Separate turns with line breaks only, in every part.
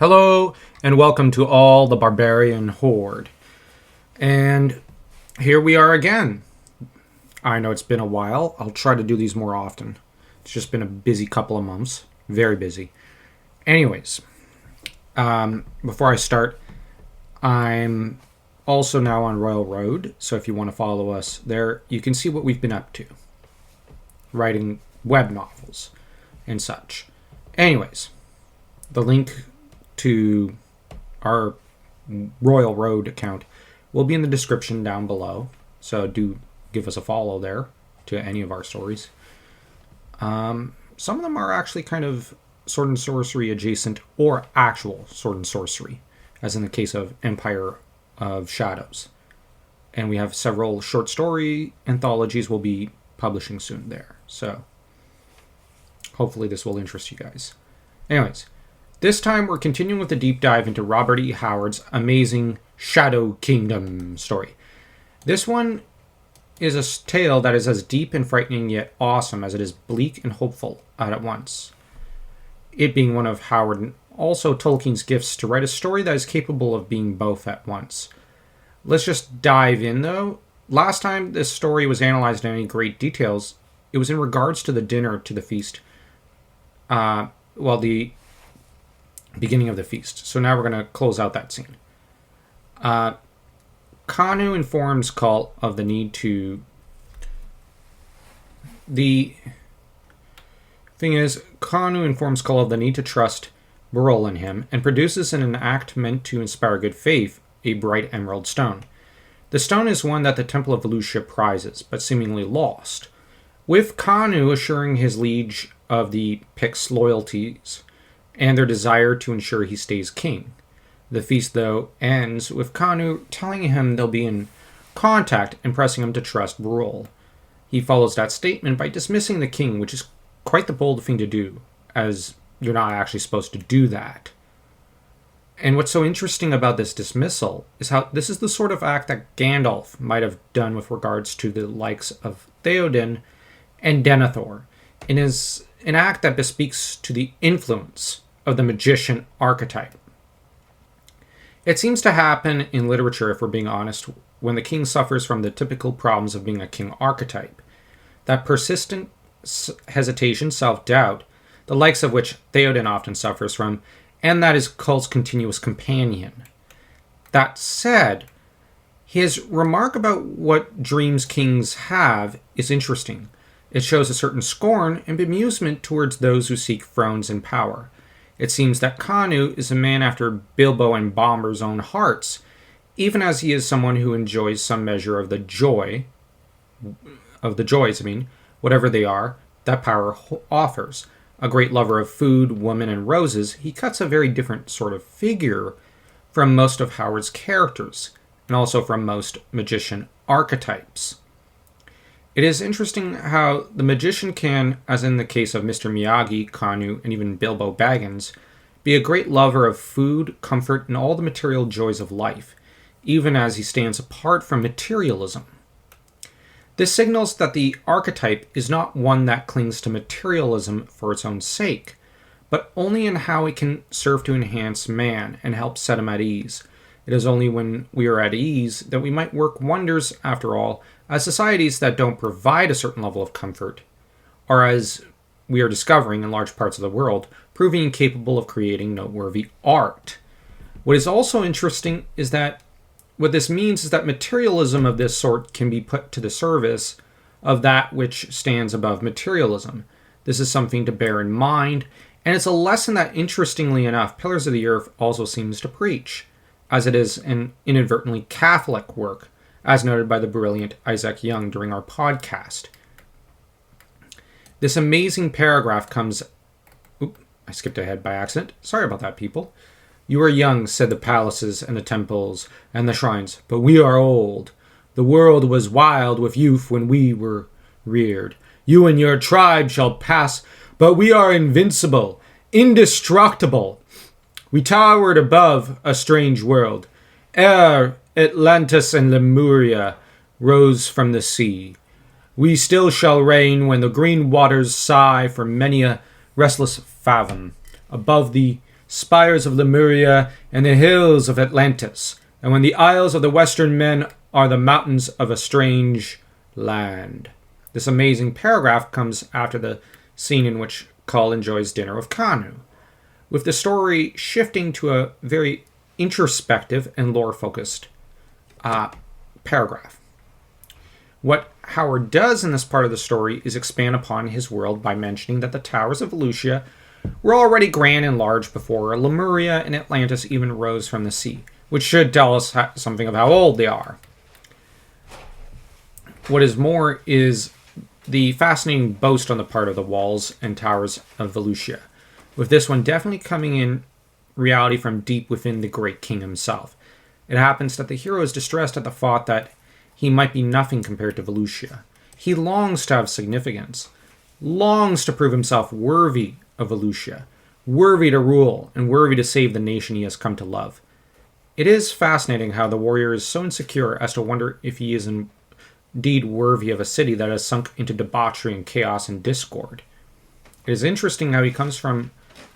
Hello, and welcome to all the Barbarian Horde. And here we are again. I know it's been a while. I'll try to do these more often. It's just been a busy couple of months. Very busy. Anyways, before I start, I'm also now on Royal Road. So if you want to follow us there, you can see what we've been up to. Writing web novels and such. Anyways, the link to our Royal Road account will be in the description down below. So do give us a follow there to any of our stories. Some of them are actually kind of sword and sorcery adjacent or actual sword and sorcery, as in the case of Empire of Shadows. And we have several short story anthologies we'll be publishing soon there. So hopefully this will interest you guys. Anyways, this time we're continuing with a deep dive into Robert E. Howard's amazing Shadow Kingdom story. This one is a tale that is as deep and frightening yet awesome as it is bleak and hopeful at once. It being one of Howard and also Tolkien's gifts to write a story that is capable of being both at once. Let's just dive in though. Last time this story was analyzed in any great details, it was in regards to the dinner to the feast. The beginning of the feast. So now we're going to close out that scene. Kanu informs Kull of the need to... Kanu informs Kull of the need to trust Brule in him and produces in an act meant to inspire good faith a bright emerald stone. The stone is one that the Temple of Lucia prizes, but seemingly lost. With Kanu assuring his liege of the Picts' loyalties and their desire to ensure he stays king. The feast, though, ends with Kanu telling him they'll be in contact and pressing him to trust Brule. He follows that statement by dismissing the king, which is quite the bold thing to do, as you're not actually supposed to do that. And what's so interesting about this dismissal is how this is the sort of act that Gandalf might have done with regards to the likes of Theoden and Denethor, and is an act that bespeaks to the influence of the magician archetype. It seems to happen in literature, if we're being honest, when the king suffers from the typical problems of being a king archetype. That persistent hesitation, self-doubt, the likes of which Theoden often suffers from, and that is Kull's continuous companion. That said, his remark about what dreams kings have is interesting. It shows a certain scorn and bemusement towards those who seek thrones and power. It seems that Kanu is a man after Bilbo and Bomber's own hearts, even as he is someone who enjoys some measure of the joys, whatever they are, that power offers. A great lover of food, women, and roses, he cuts a very different sort of figure from most of Howard's characters, and also from most magician archetypes. It is interesting how the magician can, as in the case of Mr. Miyagi, Kanu, and even Bilbo Baggins, be a great lover of food, comfort, and all the material joys of life, even as he stands apart from materialism. This signals that the archetype is not one that clings to materialism for its own sake, but only in how it can serve to enhance man and help set him at ease. It is only when we are at ease that we might work wonders, after all, as societies that don't provide a certain level of comfort are, as we are discovering in large parts of the world, proving incapable of creating noteworthy art. What is also interesting is that what this means is that materialism of this sort can be put to the service of that which stands above materialism. This is something to bear in mind, and it's a lesson that, interestingly enough, Pillars of the Earth also seems to preach, as it is an inadvertently Catholic work, as noted by the brilliant Isaac Young during our podcast. This amazing paragraph comes... I skipped ahead by accident. Sorry about that, people. You are young, said the palaces and the temples and the shrines, but we are old. The world was wild with youth when we were reared. You and your tribe shall pass, but we are invincible, indestructible. We towered above a strange world. Ere Atlantis and Lemuria rose from the sea, we still shall reign when the green waters sigh for many a restless fathom above the spires of Lemuria, and the hills of Atlantis, and when the isles of the western men are the mountains of a strange land. This amazing paragraph comes after the scene in which Kull enjoys dinner with Kanu, with the story shifting to a very introspective and lore-focused paragraph. What Howard does in this part of the story is expand upon his world by mentioning that the towers of Volusia were already grand and large before Lemuria and Atlantis even rose from the sea, which should tell us something of how old they are. What is more is the fascinating boast on the part of the walls and towers of Volusia, with this one definitely coming in reality from deep within the great king himself. It happens that the hero is distressed at the thought that he might be nothing compared to Volusia. He longs to have significance, longs to prove himself worthy of Volusia, worthy to rule, and worthy to save the nation he has come to love. It is fascinating how the warrior is so insecure as to wonder if he is indeed worthy of a city that has sunk into debauchery and chaos and discord. It is interesting how he comes from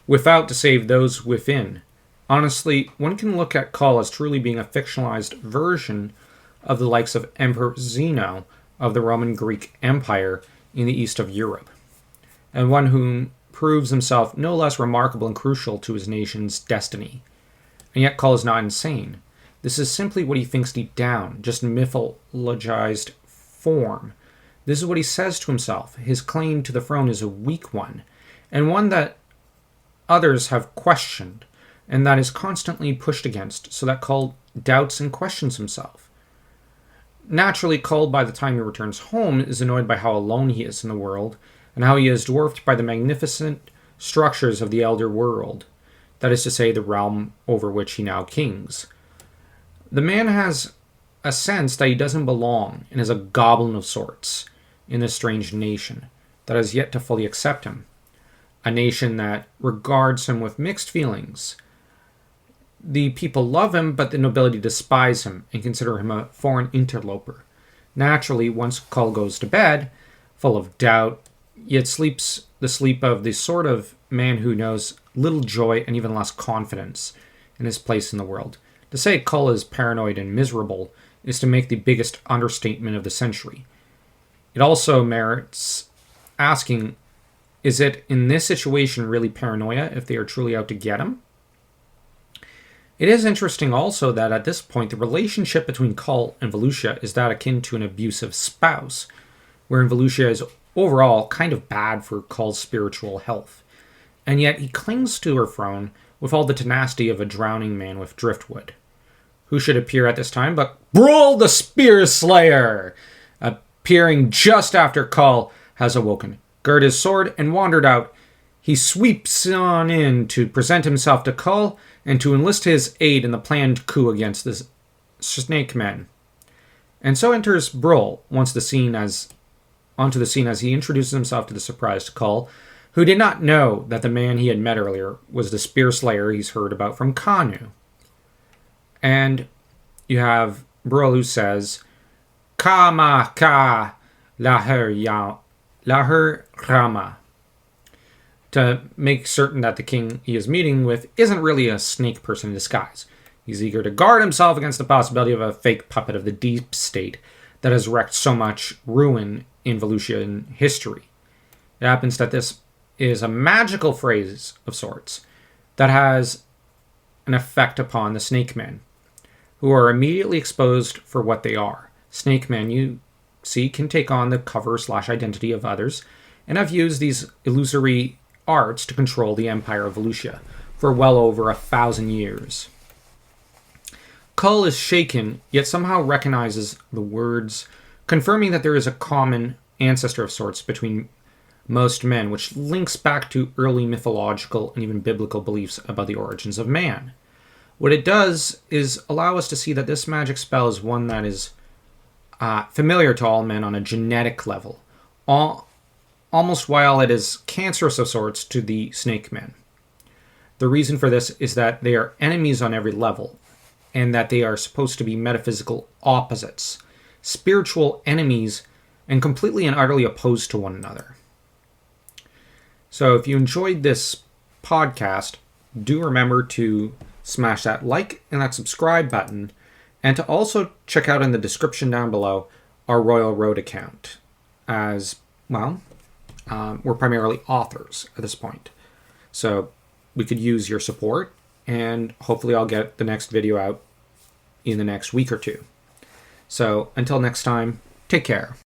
without to save those within. Honestly, one can look at Kull as truly being a fictionalized version of the likes of Emperor Zeno of the Roman Greek Empire in the east of Europe, and one who proves himself no less remarkable and crucial to his nation's destiny. And yet Kull is not insane. This is simply what he thinks deep down, just mythologized form. This is what he says to himself. His claim to the throne is a weak one, and one that others have questioned, and that is constantly pushed against, so that Kull doubts and questions himself. Naturally, Kull, by the time he returns home, is annoyed by how alone he is in the world, and how he is dwarfed by the magnificent structures of the elder world, that is to say, the realm over which he now kings. The man has a sense that he doesn't belong, and is a goblin of sorts in this strange nation that has yet to fully accept him. A nation that regards him with mixed feelings. The people love him, but the nobility despise him and consider him a foreign interloper. Naturally, once Kull goes to bed, full of doubt, yet sleeps the sleep of the sort of man who knows little joy and even less confidence in his place in the world. To say Kull is paranoid and miserable is to make the biggest understatement of the century. It also merits asking, is it in this situation really paranoia if they are truly out to get him? It is interesting also that at this point the relationship between Kull and Volusia is that akin to an abusive spouse, wherein Volusia is overall kind of bad for Kull's spiritual health, and yet he clings to her throne with all the tenacity of a drowning man with driftwood. Who should appear at this time but Brule the Spear Slayer, appearing just after Kull has awoken, girded his sword, and wandered out. He sweeps on in to present himself to Kull and to enlist his aid in the planned coup against the Snake Men. And so enters Brule onto the scene as he introduces himself to the surprised Kull, who did not know that the man he had met earlier was the Spear Slayer he's heard about from Kanu. And you have Brule who says, Kama ka lahir rama, to make certain that the king he is meeting with isn't really a snake person in disguise. He's eager to guard himself against the possibility of a fake puppet of the deep state that has wreaked so much ruin in Volusian history. It happens that this is a magical phrase of sorts that has an effect upon the snake men, who are immediately exposed for what they are. Snake men, you see, can take on the cover/identity of others, and have used these illusory arts to control the empire of Volusia for well over 1,000 years. Kull is shaken, yet somehow recognizes the words, confirming that there is a common ancestor of sorts between most men, which links back to early mythological and even biblical beliefs about the origins of man. What it does is allow us to see that this magic spell is one that is familiar to all men on a genetic level, almost while it is cancerous of sorts to the snake men. The reason for this is that they are enemies on every level, and that they are supposed to be metaphysical opposites, spiritual enemies, and completely and utterly opposed to one another. So if you enjoyed this podcast, do remember to smash that like and that subscribe button, and to also check out in the description down below our Royal Road account, as well, we're primarily authors at this point. So we could use your support, and hopefully I'll get the next video out in the next week or two. So until next time, take care.